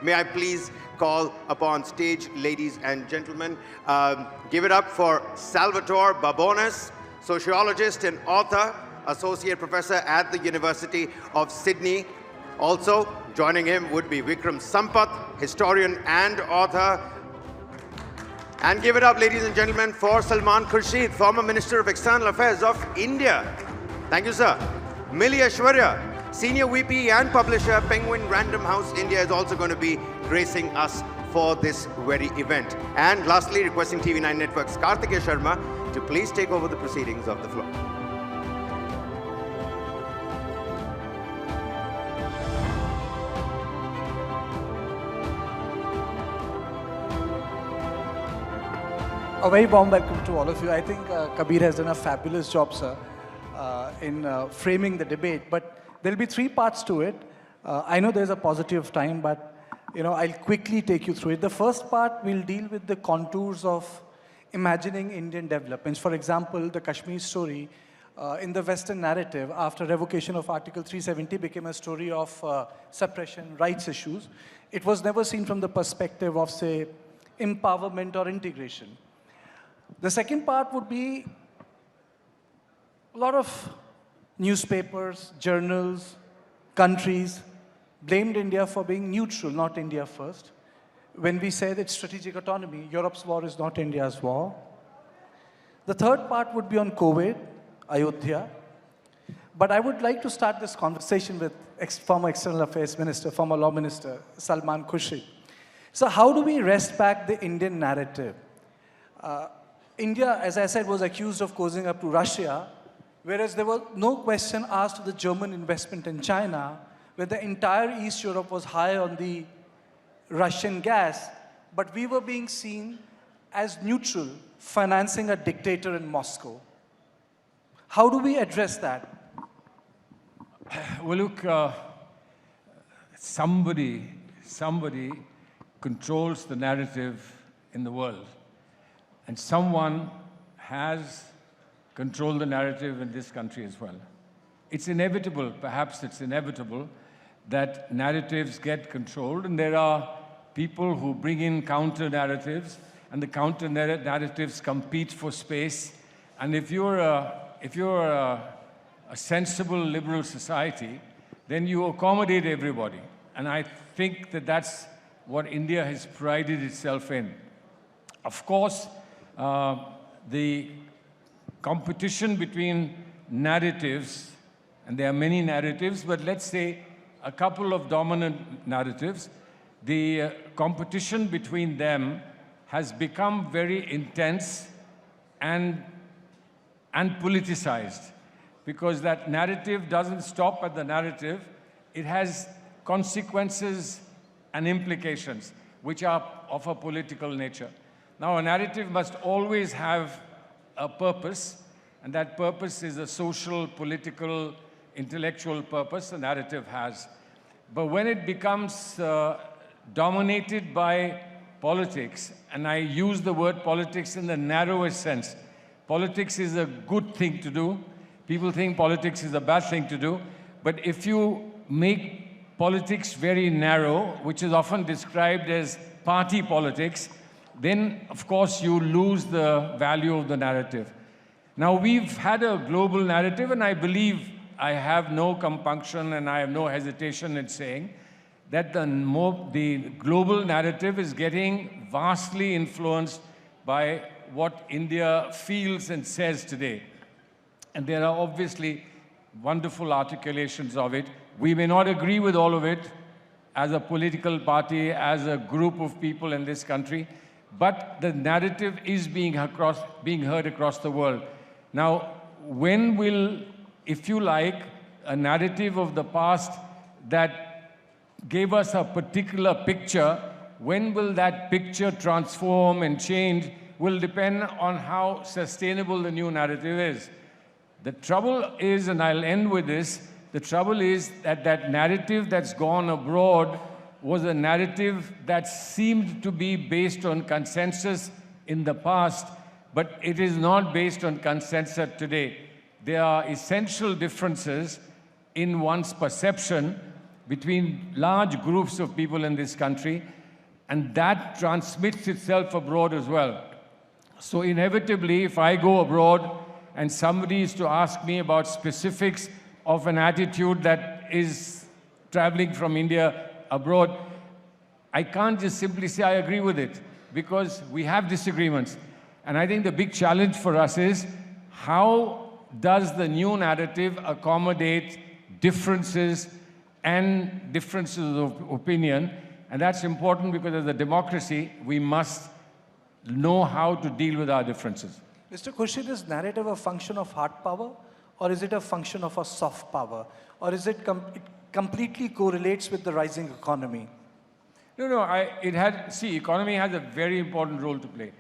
May I please call upon stage, ladies and gentlemen, give it up for Salvatore Babones, sociologist and author, associate professor at the University of Sydney. Also joining him would be Vikram Sampath, historian and author. And give it up, ladies and gentlemen, for Salman Khurshid, former Minister of External Affairs of India. Thank you, sir. Millie Ashwarya, senior VP and publisher, Penguin Random House India, is also going to be gracing us for this very event. And lastly, requesting TV9 Network's Karthikeya Sharma to please take over the proceedings of the floor. A very warm welcome to all of you. I think Kabir has done a fabulous job, sir, in framing the debate. But there'll be three parts to it. I know there's a paucity of time, but I'll quickly take you through it. The first part will deal with the contours of imagining Indian developments. For example, the Kashmir story in the Western narrative after revocation of Article 370 became a story of suppression, rights issues. It was never seen from the perspective of, say, empowerment or integration. The second part would be a lot of newspapers, journals, countries blamed India for being neutral, not India first. When we said it's strategic autonomy, Europe's war is not India's war. The third part would be on COVID, Ayodhya. But I would like to start this conversation with former External Affairs Minister, former Law Minister, Salman Khurshid. So how do we wrest back the Indian narrative? India, as I said, was accused of cozying up to Russia, whereas there was no question asked to the German investment in China, where the entire East Europe was high on the Russian gas, but we were being seen as neutral, financing a dictator in Moscow. How do we address that? Well, look, somebody controls the narrative in the world. And someone has controlled the narrative in this country as well. It's inevitable, perhaps it's inevitable, that narratives get controlled, and there are people who bring in counter-narratives, and the counter-narratives compete for space. And if you're a sensible liberal society, then you accommodate everybody. And I think that that's what India has prided itself in. Of course, the competition between narratives, and there are many narratives, but let's say a couple of dominant narratives, the competition between them has become very intense and politicized, because that narrative doesn't stop at the narrative. It has consequences and implications which are of a political nature. Now, a narrative must always have a purpose, and that purpose is a social, political, intellectual purpose the narrative has. But when it becomes dominated by politics, and I use the word politics in the narrowest sense, politics is a good thing to do. People think politics is a bad thing to do. But if you make politics very narrow, which is often described as party politics, then, of course, you lose the value of the narrative. Now, we've had a global narrative, and I believe I have no compunction and I have no hesitation in saying that the global narrative is getting vastly influenced by what India feels and says today. And there are obviously wonderful articulations of it. We may not agree with all of it as a political party, as a group of people in this country, but the narrative is being heard across the world. Now, when will, if you like, a narrative of the past that gave us a particular picture, when will that picture transform and change will depend on how sustainable the new narrative is. The trouble is, and I'll end with this, the trouble is that that narrative that's gone abroad was a narrative that seemed to be based on consensus in the past, but it is not based on consensus today. There are essential differences in one's perception between large groups of people in this country, and that transmits itself abroad as well. So inevitably, if I go abroad and somebody is to ask me about specifics of an attitude that is traveling from India abroad, I can't just simply say I agree with it, because we have disagreements. And I think the big challenge for us is, how does the new narrative accommodate differences and differences of opinion? And that's important, because as a democracy, we must know how to deal with our differences. Mr. Khurshid, is narrative a function of hard power, or is it a function of a soft power? Or is it, it completely correlates with the rising economy? No, economy has a very important role to play.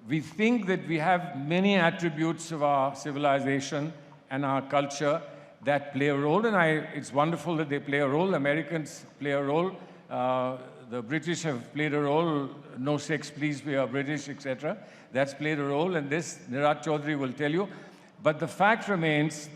We think that we have many attributes of our civilization and our culture that play a role, and it's wonderful that they play a role. Americans play a role. The British have played a role. No sex, please, we are British, etc. That's played a role, and this Nirat Chaudhary will tell you. But the fact remains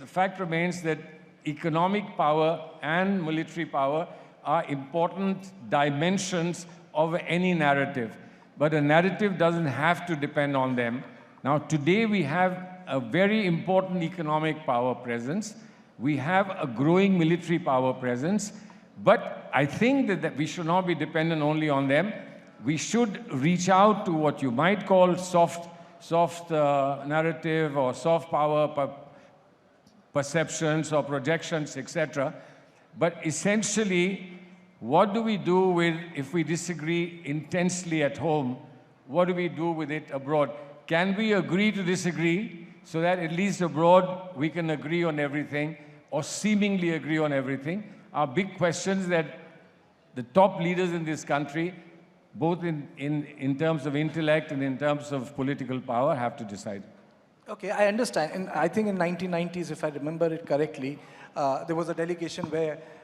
that economic power and military power are important dimensions of any narrative. But a narrative doesn't have to depend on them. Now, today we have a very important economic power presence. We have a growing military power presence. But I think that we should not be dependent only on them. We should reach out to what you might call soft narrative or soft power perceptions or projections, etc. But essentially, what do we do with, if we disagree intensely at home, what do we do with it abroad? Can we agree to disagree so that at least abroad we can agree on everything or seemingly agree on everything? Are big questions that the top leaders in this country, both in terms of intellect and in terms of political power, have to decide. Okay, I understand. And I think in 1990s, if I remember it correctly, there was a delegation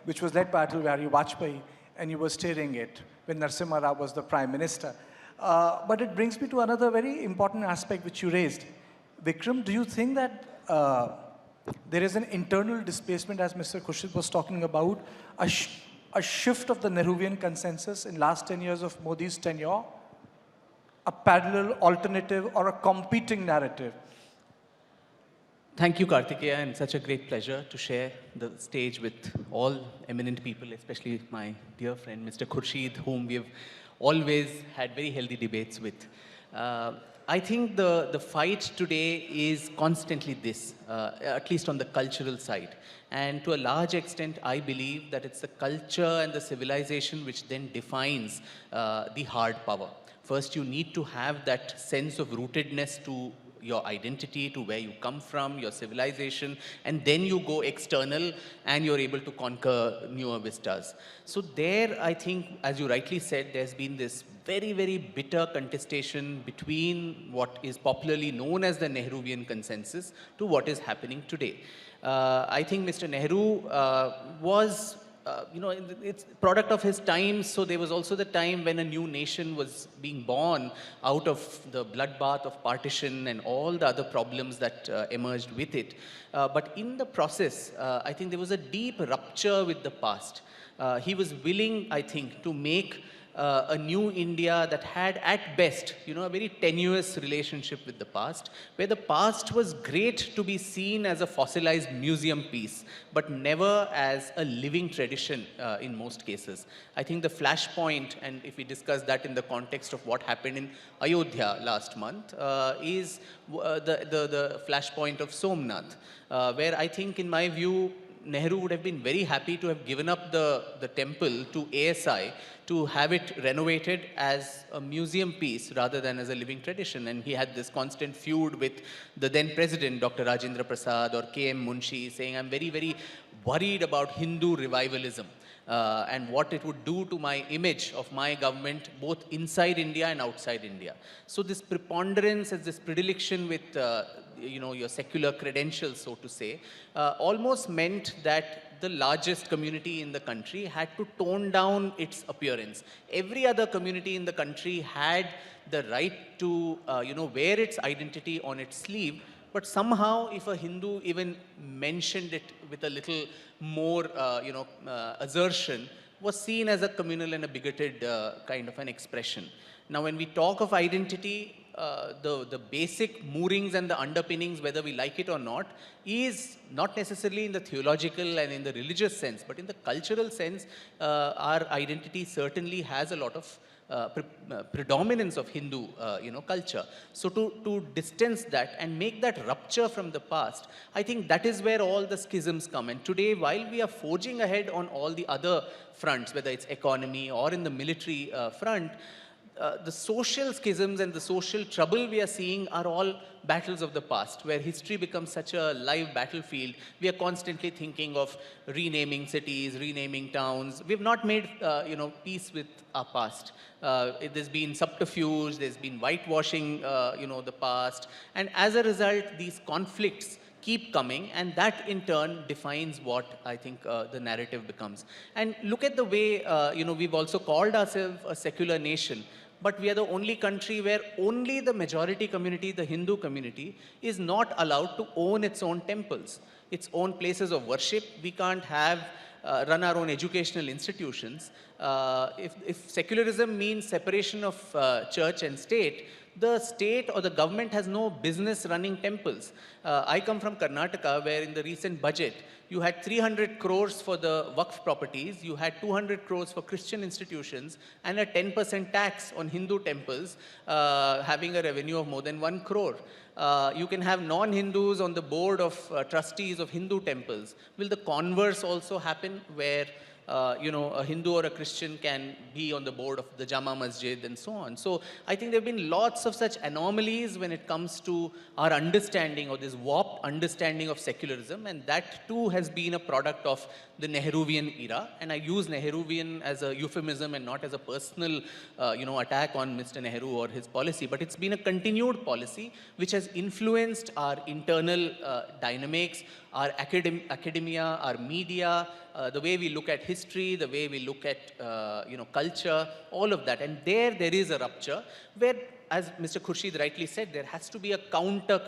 which was led by Atal Bihari Vajpayee, and you were steering it when Narasimha Rao was the Prime Minister. But it brings me to another very important aspect which you raised. Vikram, do you think that there is an internal displacement, as Mr. Khurshid was talking about, a shift of the Nehruvian consensus in last 10 years of Modi's tenure? A parallel, alternative, or a competing narrative? Thank you, Kartikeya, and such a great pleasure to share the stage with all eminent people, especially my dear friend, Mr. Khurshid, whom we have always had very healthy debates with. I think the fight today is constantly this, at least on the cultural side. And to a large extent, I believe that it's the culture and the civilization which then defines the hard power. First, you need to have that sense of rootedness to your identity, to where you come from, your civilization, and then you go external and you're able to conquer newer vistas. So there, I think, as you rightly said, there's been this very, very bitter contestation between what is popularly known as the Nehruvian consensus to what is happening today. I think Mr. Nehru was it's product of his time. So there was also the time when a new nation was being born out of the bloodbath of partition and all the other problems that emerged with it. But in the process, I think there was a deep rupture with the past. He was willing, I think, to make a new India that had at best, a very tenuous relationship with the past, where the past was great to be seen as a fossilized museum piece, but never as a living tradition in most cases. I think the flashpoint, and if we discuss that in the context of what happened in Ayodhya last month, is the flashpoint of Somnath, where I think, in my view, Nehru would have been very happy to have given up the temple to ASI to have it renovated as a museum piece rather than as a living tradition. And he had this constant feud with the then president, Dr. Rajendra Prasad or K.M. Munshi, saying, I'm very, very worried about Hindu revivalism and what it would do to my image of my government, both inside India and outside India. So this preponderance, as this predilection with your secular credentials, so to say, almost meant that the largest community in the country had to tone down its appearance. Every other community in the country had the right to, wear its identity on its sleeve, but somehow if a Hindu even mentioned it with a little more, assertion, was seen as a communal and a bigoted kind of an expression. Now, when we talk of identity, the basic moorings and the underpinnings, whether we like it or not, is not necessarily in the theological and in the religious sense, but in the cultural sense, our identity certainly has a lot of predominance of Hindu, culture. So to distance that and make that rupture from the past, I think that is where all the schisms come. And today, while we are forging ahead on all the other fronts, whether it's economy or in the military front, the social schisms and the social trouble we are seeing are all battles of the past, where history becomes such a live battlefield. We are constantly thinking of renaming cities, renaming towns. We have not made, peace with our past. There's been subterfuge, there's been whitewashing, the past. And as a result, these conflicts keep coming, and that in turn defines what I think the narrative becomes. And look at the way, we've also called ourselves a secular nation, but we are the only country where only the majority community, the Hindu community, is not allowed to own its own temples, its own places of worship. We can't run our own educational institutions. If secularism means separation of church and state, the state or the government has no business running temples. I come from Karnataka, where in the recent budget, you had 300 crores for the Waqf properties, you had 200 crores for Christian institutions, and a 10% tax on Hindu temples, having a revenue of more than 1 crore. You can have non-Hindus on the board of trustees of Hindu temples. Will the converse also happen, where a Hindu or a Christian can be on the board of the Jama Masjid and so on? So I think there have been lots of such anomalies when it comes to our understanding, or this warped understanding of secularism, and that too has been a product of the Nehruvian era. And I use Nehruvian as a euphemism and not as a personal, attack on Mr. Nehru or his policy, but it's been a continued policy which has influenced our internal dynamics, our academia, our media, the way we look at history, the way we look at culture, all of that. And there is a rupture where, as Mr. Khurshid rightly said, there has to be a counter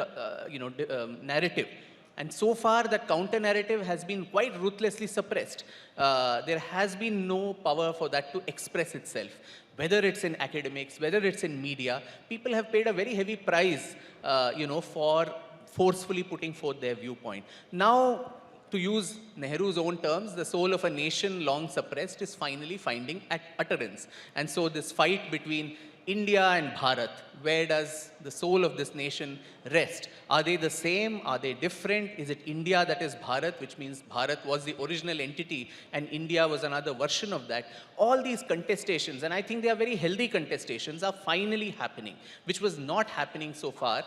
narrative. And so far, that counter narrative has been quite ruthlessly suppressed. There has been no power for that to express itself. Whether it's in academics, whether it's in media, people have paid a very heavy price, for forcefully putting forth their viewpoint. Now, to use Nehru's own terms, the soul of a nation long suppressed is finally finding utterance. And so this fight between India and Bharat, where does the soul of this nation rest? Are they the same? Are they different? Is it India that is Bharat, which means Bharat was the original entity and India was another version of that? All these contestations, and I think they are very healthy contestations, are finally happening, which was not happening so far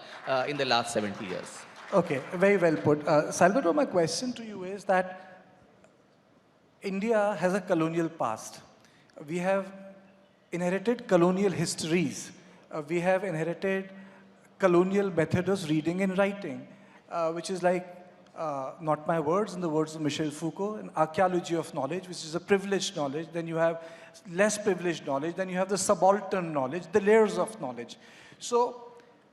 in the last 70 years. Okay, very well put. Salvatore, my question to you is that India has a colonial past. We have inherited colonial histories. We have inherited colonial methods of reading and writing, which is like, not my words, in the words of Michel Foucault, an archaeology of knowledge, which is a privileged knowledge. Then you have less privileged knowledge. Then you have the subaltern knowledge, the layers of knowledge. So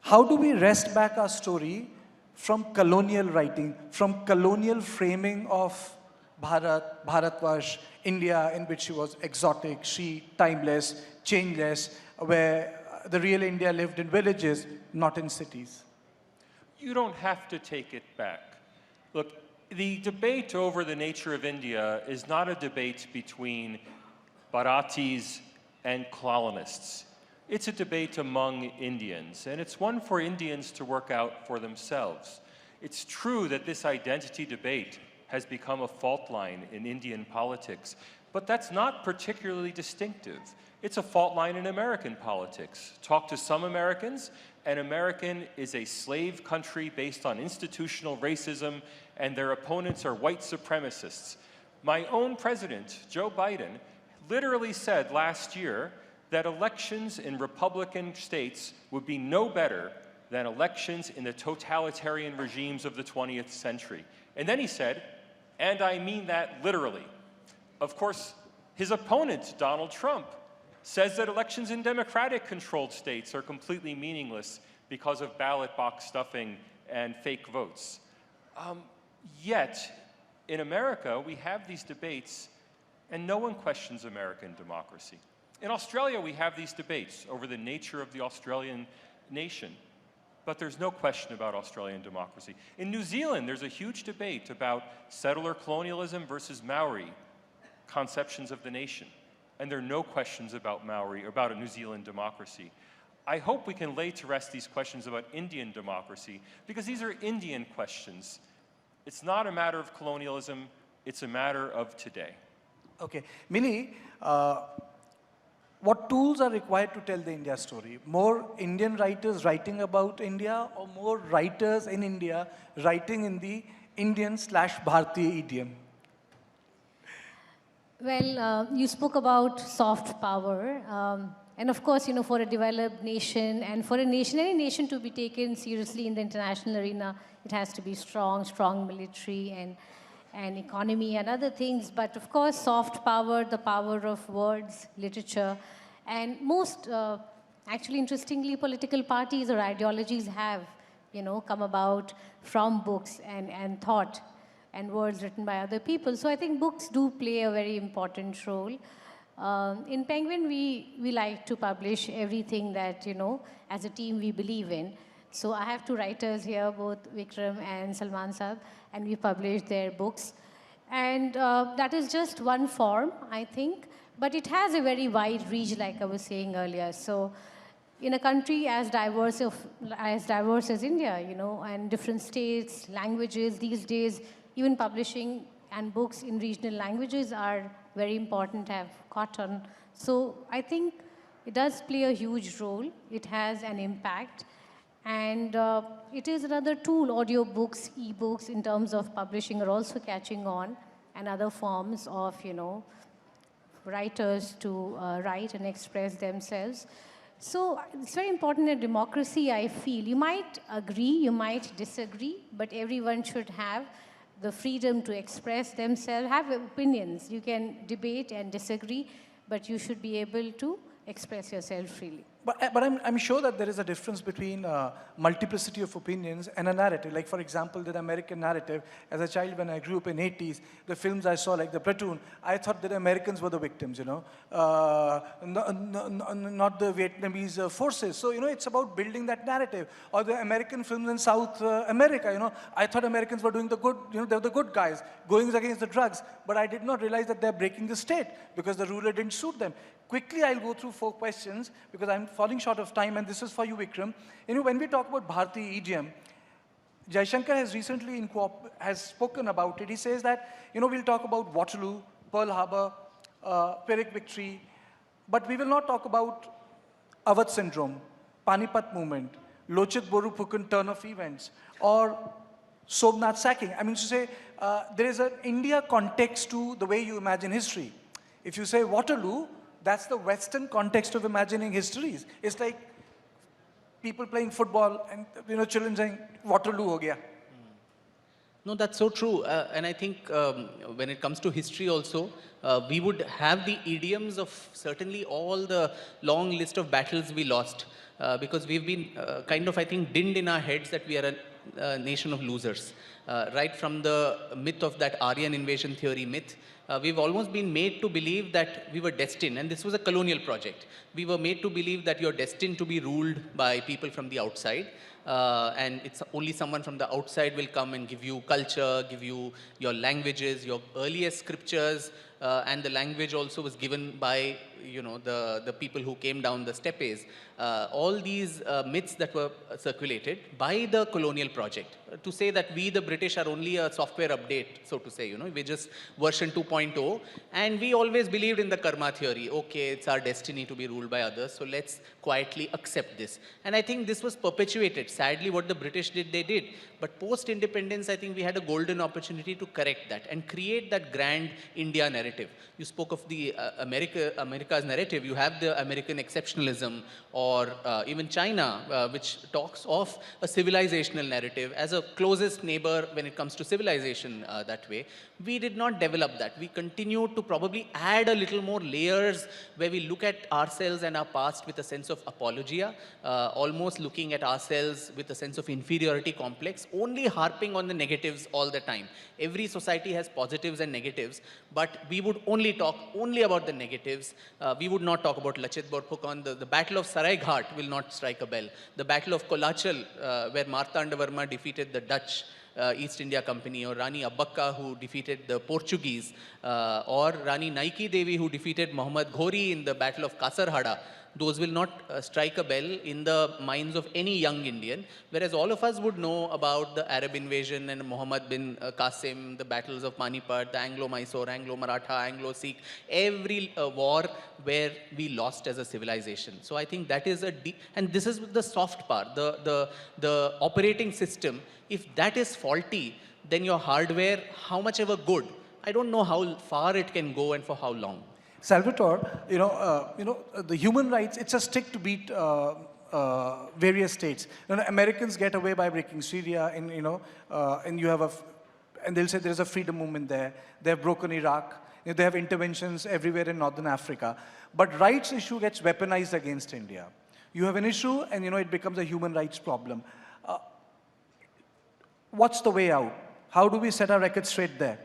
how do we wrest back our story from colonial writing, from colonial framing of Bharat, Bharatvarsh, India, in which she was exotic, she timeless, changeless, where the real India lived in villages, not in cities? You don't have to take it back. Look, the debate over the nature of India is not a debate between Bharatis and colonists. It's a debate among Indians, and it's one for Indians to work out for themselves. It's true that this identity debate has become a fault line in Indian politics, but that's not particularly distinctive. It's a fault line in American politics. Talk to some Americans, and American is a slave country based on institutional racism, and their opponents are white supremacists. My own president, Joe Biden, literally said last year that elections in Republican states would be no better than elections in the totalitarian regimes of the 20th century. And then he said, and I mean that literally. Of course, his opponent, Donald Trump, says that elections in Democratic-controlled states are completely meaningless because of ballot box stuffing and fake votes. Yet, in America, we have these debates and no one questions American democracy. In Australia, we have these debates over the nature of the Australian nation, but there's no question about Australian democracy. In New Zealand, there's a huge debate about settler colonialism versus Maori conceptions of the nation, and there are no questions about Maori or about a New Zealand democracy. I hope we can lay to rest these questions about Indian democracy, because these are Indian questions. It's not a matter of colonialism, it's a matter of today. Okay. Mini, what tools are required to tell the India story? More Indian writers writing about India, or more writers in India writing in the Indian/Bharatiya idiom? Well, you spoke about soft power. And of course, you know, for a developed nation and for a nation, any nation to be taken seriously in the international arena, it has to be strong military and economy and other things. But of course, soft power, the power of words, literature, and most, actually, interestingly, political parties or ideologies have, you know, come about from books and thought and words written by other people. So I think books do play a very important role. In Penguin, we like to publish everything that, you know, as a team we believe in. So I have two writers here, both Vikram and Salman Saab, and we publish their books. And that is just one form, I think, but it has a very wide reach, like I was saying earlier. So in a country as diverse as India, you know, and different states, languages, these days, even publishing and books in regional languages are very important to have caught on. So I think it does play a huge role. It has an impact. And it is another tool. Audiobooks, e-books in terms of publishing are also catching on, and other forms of, you know, writers to write and express themselves. So it's very important in democracy, I feel. You might agree, you might disagree, but everyone should have the freedom to express themselves, have opinions. You can debate and disagree, but you should be able to express yourself freely. But I'm sure that there is a difference between multiplicity of opinions and a narrative. Like, for example, the American narrative. As a child, when I grew up in 80s, the films I saw, like The Platoon, I thought that Americans were the victims, you know, not the Vietnamese forces. So, you know, it's about building that narrative. Or the American films in South America, you know, I thought Americans were doing the good, you know, they were the good guys, going against the drugs. But I did not realize that they're breaking the state because the ruler didn't suit them. Quickly, I'll go through 4 questions because I'm falling short of time, and this is for you, Vikram. You know, when we talk about Bharatiya idiom, Jaishankar has recently has spoken about it. He says that, you know, we'll talk about Waterloo, Pearl Harbor, Pyrrhic victory, but we will not talk about Awadh syndrome, Panipat movement, Lochit Boruphukan turn of events, or Somnath sacking. I mean, to say, there is an India context to the way you imagine history. If you say Waterloo, that's the Western context of imagining histories. It's like people playing football and, you know, children saying, Waterloo ho gaya. No, that's so true. And I think when it comes to history also, we would have the idioms of certainly all the long list of battles we lost. Because we've been kind of, I think, dinned in our heads that we are a nation of losers. Right from the myth of that Aryan invasion theory myth, we've almost been made to believe that we were destined, and this was a colonial project. We were made to believe that you're destined to be ruled by people from the outside, and it's only someone from the outside will come and give you culture, give you your languages, your earliest scriptures, and the language also was given by, you know, the people who came down the steppes. All these myths that were circulated by the colonial project. To say that we, the British, are only a software update, so to say, you know, we're just version 2.0, and we always believed in the karma theory. Okay, it's our destiny to be ruled by others, so let's quietly accept this. And I think this was perpetuated. Sadly, what the British did, they did. But post-independence, I think we had a golden opportunity to correct that and create that grand India narrative. narrative. You spoke of the America's narrative. You have the American exceptionalism, or even China, which talks of a civilizational narrative as a closest neighbor when it comes to civilization that way. We did not develop that. We continue to probably add a little more layers where we look at ourselves and our past with a sense of apologia, almost looking at ourselves with a sense of inferiority complex, only harping on the negatives all the time. Every society has positives and negatives, but we would only talk about the negatives. We would not talk about Lachit Borphukan. The Battle of Sarai Ghat will not strike a bell. The Battle of Kolachal, where Martanda Varma defeated the Dutch East India Company, or Rani Abbakka, who defeated the Portuguese, or Rani Naiki Devi, who defeated Muhammad Ghori in the Battle of Kasarhada. Those will not strike a bell in the minds of any young Indian, whereas all of us would know about the Arab invasion and Muhammad bin Qasim, the battles of Panipat, the Anglo-Mysore, Anglo-Maratha, Anglo-Sikh, every war where we lost as a civilization. So I think that is and this is the soft part, the operating system. If that is faulty, then your hardware, how much ever good, I don't know how far it can go and for how long. Salvatore, the human rights, it's a stick to beat various states. Americans get away by breaking Syria, and you have and they'll say there's a freedom movement there. They've broken Iraq. They have interventions everywhere in Northern Africa. But rights issue gets weaponized against India. You have an issue, and it becomes a human rights problem. What's the way out? How do we set our record straight there?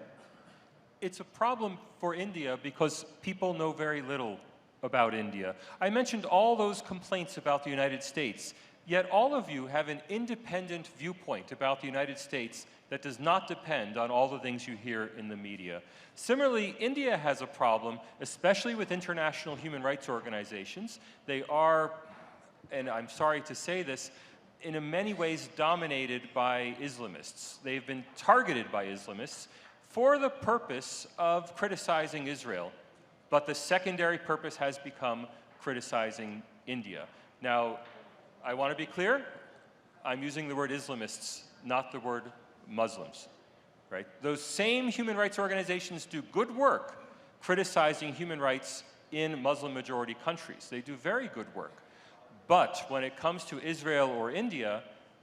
It's a problem for India because people know very little about India. I mentioned all those complaints about the United States, yet all of you have an independent viewpoint about the United States that does not depend on all the things you hear in the media. Similarly, India has a problem, especially with international human rights organizations. They are, and I'm sorry to say this, in many ways dominated by Islamists. They've been targeted by Islamists for the purpose of criticizing Israel, but the secondary purpose has become criticizing India. Now, I want to be clear, I'm using the word Islamists, not the word Muslims, right? Those same human rights organizations do good work criticizing human rights in Muslim-majority countries. They do very good work. But when it comes to Israel or India,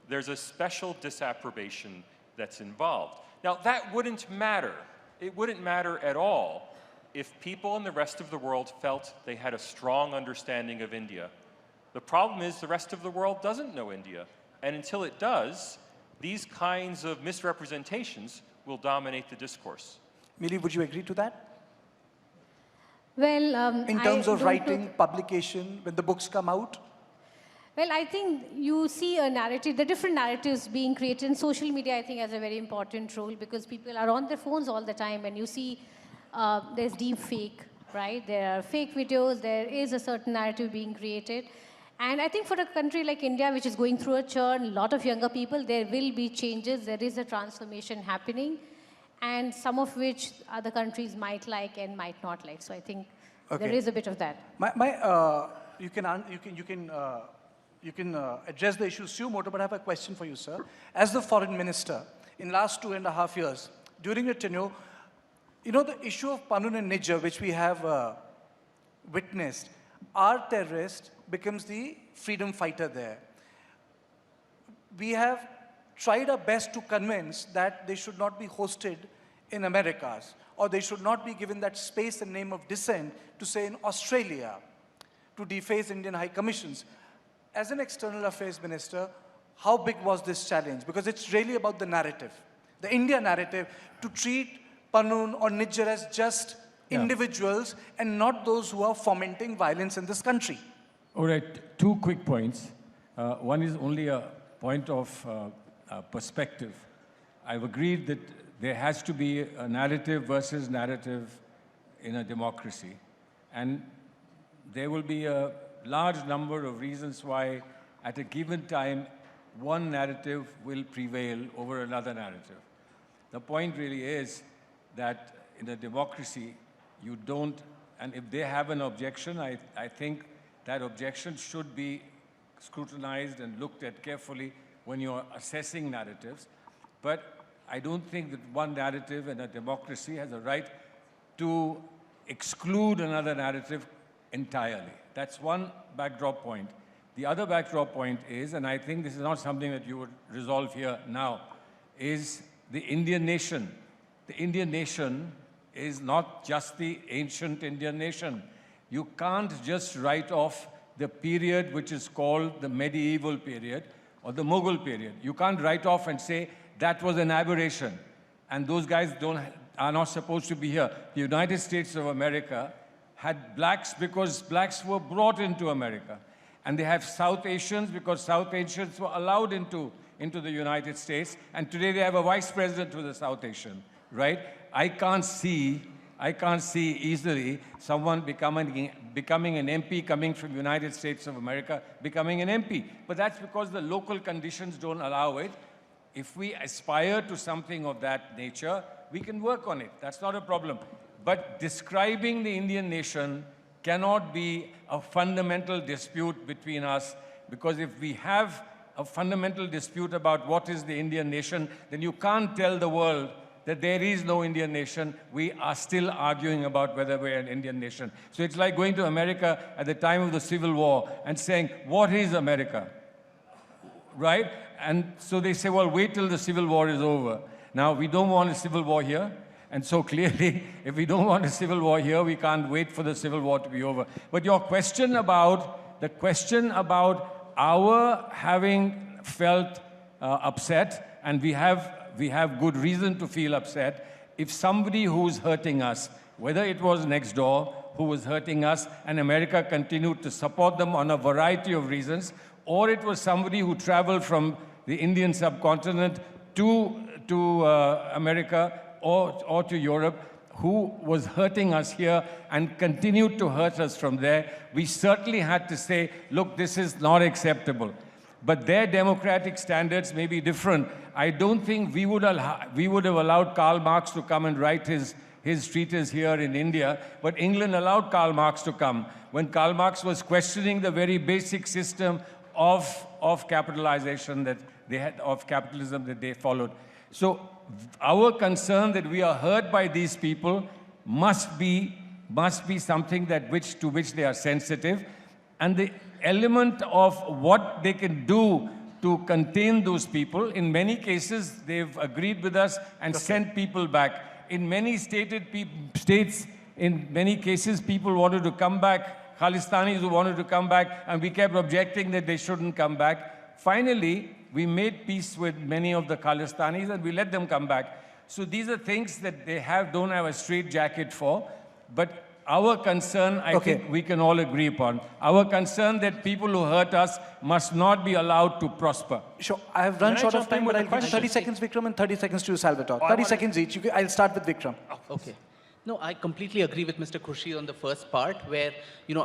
there's a special disapprobation that's involved. Now, that wouldn't matter. It wouldn't matter at all if people in the rest of the world felt they had a strong understanding of India. The problem is the rest of the world doesn't know India. And until it does, these kinds of misrepresentations will dominate the discourse. Mili, would you agree to that? Well, in terms of writing, publication, when the books come out? Well, I think you see a narrative, the different narratives being created in social media, I think, has a very important role because people are on their phones all the time, and you see there's deep fake, right? There are fake videos, there is a certain narrative being created. And I think for a country like India, which is going through a churn, a lot of younger people, there will be changes, there is a transformation happening, and some of which other countries might like and might not like. So I think there is a bit of that. You can address the issue suo motu, but I have a question for you, sir. As the foreign minister, in last 2.5 years, during your tenure, the issue of Panun and Nijar, which we have witnessed, our terrorist becomes the freedom fighter there. We have tried our best to convince that they should not be hosted in Americas, or they should not be given that space and name of dissent to say in Australia, to deface Indian high commissions. As an external affairs minister, how big was this challenge? Because it's really about the narrative, the India narrative, to treat Panun or Nijar as just individuals and not those who are fomenting violence in this country. All right, 2 quick points. One is only a point of perspective. I've agreed that there has to be a narrative versus narrative in a democracy. And there will be a large number of reasons why at a given time one narrative will prevail over another narrative. The point really is that in a democracy you don't, and if they have an objection, I think that objection should be scrutinized and looked at carefully when you're assessing narratives. But I don't think that one narrative in a democracy has a right to exclude another narrative entirely. That's one backdrop point. The other backdrop point is, and I think this is not something that you would resolve here now, is the Indian nation. The Indian nation is not just the ancient Indian nation. You can't just write off the period which is called the medieval period or the Mughal period. You can't write off and say that was an aberration and those guys are not supposed to be here. The United States of America had blacks because blacks were brought into America. And they have South Asians because South Asians were allowed into the United States. And today they have a vice president who is a South Asian, right? I can't see easily someone becoming an MP coming from the United States of America becoming an MP. But that's because the local conditions don't allow it. If we aspire to something of that nature, we can work on it. That's not a problem. But describing the Indian nation cannot be a fundamental dispute between us, because if we have a fundamental dispute about what is the Indian nation, then you can't tell the world that there is no Indian nation. We are still arguing about whether we're an Indian nation. So it's like going to America at the time of the Civil War and saying, what is America? Right? And so they say, well, wait till the Civil War is over. Now, we don't want a civil war here. And so clearly, if we don't want a civil war here, we can't wait for the civil war to be over. But your question about, our having felt upset, and we have good reason to feel upset, if somebody who's hurting us, whether it was next door who was hurting us and America continued to support them on a variety of reasons, or it was somebody who traveled from the Indian subcontinent to America or to Europe, who was hurting us here and continued to hurt us from there, we certainly had to say, look, this is not acceptable. But their democratic standards may be different. I don't think we would have allowed Karl Marx to come and write his treatise here in India, but England allowed Karl Marx to come when Karl Marx was questioning the very basic system of capitalization that they had, of capitalism that they followed. So our concern that we are hurt by these people must be something to which they are sensitive. And the element of what they can do to contain those people, in many cases, they've agreed with us and sent people back. In many states, in many cases, people wanted to come back, Khalistanis who wanted to come back, and we kept objecting that they shouldn't come back. Finally, we made peace with many of the Khalistanis and we let them come back. So these are things that they don't have a straitjacket for. But our concern, I think we can all agree upon. Our concern that people who hurt us must not be allowed to prosper. Sure. I have run short of time, but I'll give 30 seconds, Vikram, and 30 seconns to you, Salvatore. 30 seconds each. I'll start with Vikram. Okay. No, I completely agree with Mr. Khurshid on the first part, where, in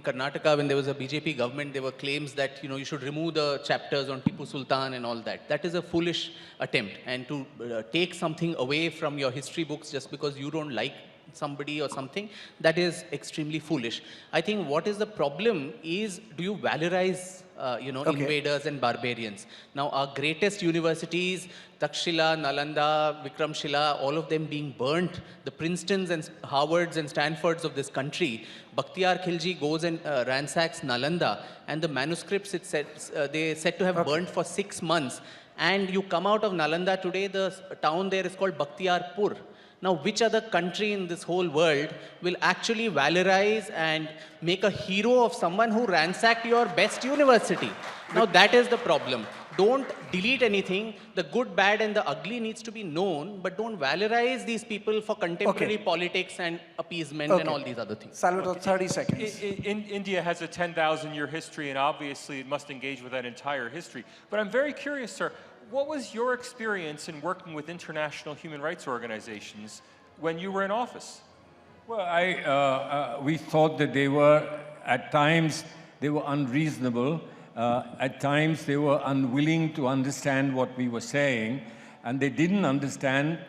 Karnataka, when there was a BJP government, there were claims that, you should remove the chapters on Tipu Sultan and all that. That is a foolish attempt. And to take something away from your history books just because you don't like somebody or something, that is extremely foolish. I think what is the problem is, do you valorize, invaders and barbarians? Now, our greatest universities, Takshila, Nalanda, Vikramshila, all of them being burnt, the Princetons and Harvards and Stanfords of this country, Bakhtiyar Khilji goes and ransacks Nalanda, and the manuscripts they said to have burnt for 6 months. And you come out of Nalanda today, the town there is called Bakhtiyarpur. Now, which other country in this whole world will actually valorize and make a hero of someone who ransacked your best university? Now, that is the problem. Don't delete anything. The good, bad, and the ugly needs to be known, but don't valorize these people for contemporary politics and appeasement and all these other things. Salvatore, 30 seconds. India has a 10,000-year history, and obviously it must engage with that entire history. But I'm very curious, sir. What was your experience in working with international human rights organizations when you were in office? Well, we thought that they were, at times, they were unreasonable. At times, they were unwilling to understand what we were saying. And they didn't understand,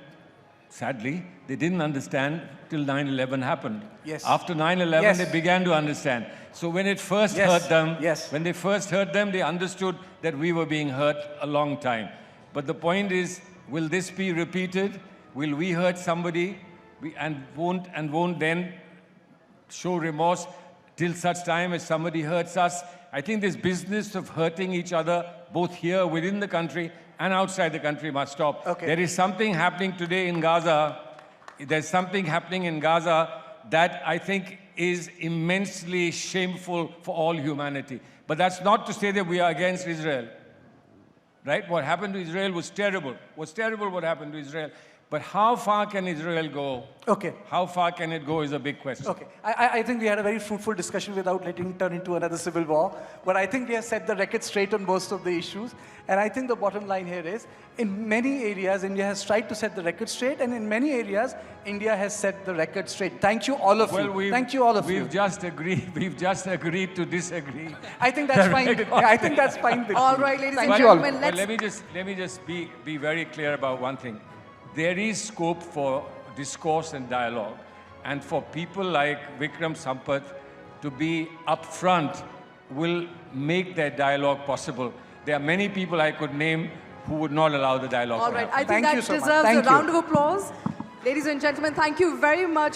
sadly, they didn't understand till 9/11 happened. Yes. After 9/11, they began to understand. So when it first hurt them, when they first heard them, they understood that we were being hurt a long time. But the point is, will this be repeated? Will we hurt somebody? and won't then show remorse till such time as somebody hurts us. I think this business of hurting each other, both here within the country and outside the country, must stop. Okay. There is something happening today in Gaza. There's something happening in Gaza that I think is immensely shameful for all humanity. But that's not to say that we are against Israel. Right? What happened to Israel was terrible. It was terrible what happened to Israel. But how far can Israel go? Okay. How far can it go is a big question. Okay. I think we had a very fruitful discussion without letting it turn into another civil war. But I think we have set the record straight on most of the issues. And I think the bottom line here is, in many areas, India has tried to set the record straight. And in many areas, India has set the record straight. Thank you, all of you. Thank you, all of you. We've just agreed to disagree. I think that's fine. I think that's fine. All right, ladies and Thank you all. gentlemen, But let's... let me just be very clear about one thing. There is scope for discourse and dialogue, and for people like Vikram Sampath to be upfront will make that dialogue possible. There are many people I could name who would not allow the dialogue All to right, happen. I think Thank you that so much. deserves Thank a round you. of applause. Ladies and gentlemen, thank you very much.